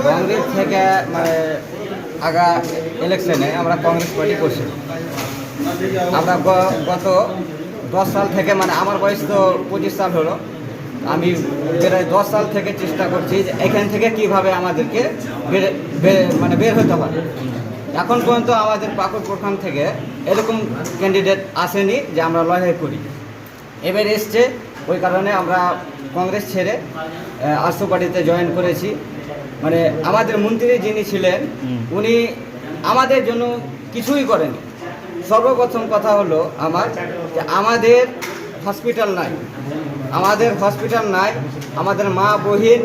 কংগ্রেস থেকে মানে আগা ইলেকশনে আমরা কংগ্রেস পার্টি করছি। আমরা গত 10 সাল থেকে, মানে আমার বয়স তো 25 সাল হলো, আমি প্রায় 10 সাল থেকে চেষ্টা করছি যে এখান থেকে কিভাবে আমাদেরকে মানে বের হতে পারে। এখন পর্যন্ত আমাদের পাকুড় প্রখণ্ড থেকে এরকম ক্যান্ডিডেট আসেনি যে আমরা লড়াই করি। এবার এসছে, ওই কারণে আমরা কংগ্রেস ছেড়ে আরসো পার্টিতে জয়েন করেছি। মানে আমাদের মন্ত্রী যিনি ছিলেন উনি আমাদের জন্য কিছুই করেনি। সর্বপ্রথম কথা হলো আমার যে আমাদের হসপিটাল নাই, আমাদের মা বহিন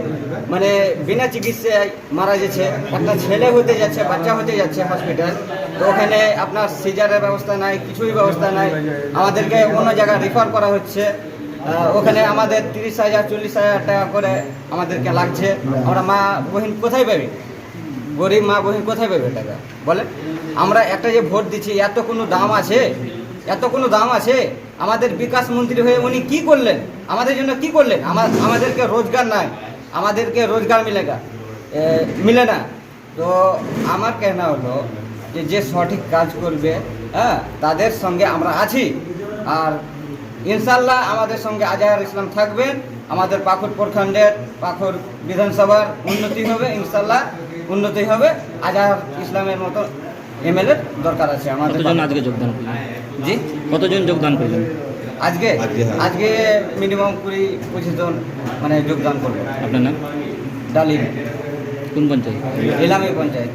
মানে বিনা চিকিৎসায় মারা যাচ্ছে। একটা ছেলে হতে যাচ্ছে, বাচ্চা হতে যাচ্ছে হসপিটাল, তো ওখানে আপনার সিজারের ব্যবস্থা নাই, কিছুই ব্যবস্থা নাই। আমাদেরকে অন্য জায়গায় রেফার করা হচ্ছে, ওখানে আমাদের 30,000 40,000 টাকা করে আমাদেরকে লাগছে। আমরা মা বহিন কোথায় পাবি? গরিব মা বহিন কোথায় পাবে টাকা বলেন? আমরা একটা যে ভোট দিচ্ছি, এত কোনো দাম আছে? আমাদের বিকাশ মন্ত্রী হয়ে উনি কি করলেন? আমাদের জন্য কি করলেন? আমাদেরকে রোজগার নাই, আমাদেরকে রোজগার মিলে না। তো আমার কেনা হলো যে সঠিক কাজ করবে, হ্যাঁ, তাদের সঙ্গে আমরা আছি। আর ইনশাল্লাহ আমাদের সঙ্গে আজহার ইসলাম থাকবেন। আমাদের পাকুড় প্রখণ্ডের, পাকুড় বিধানসভার উন্নতি হবে, ইনশাল্লাহ উন্নতি হবে। আজহার ইসলামের মতো এমএলএ দরকার আছে আমাদের। আজকে যোগদান করলেন? জি, কতজন যোগদান করলেন আজকে? মিনিমাম 20-25 জন মানে যোগদান করবে। আপনার নাম? ডালিম। কোন পঞ্চায়েত? ইলামি পঞ্চায়েত।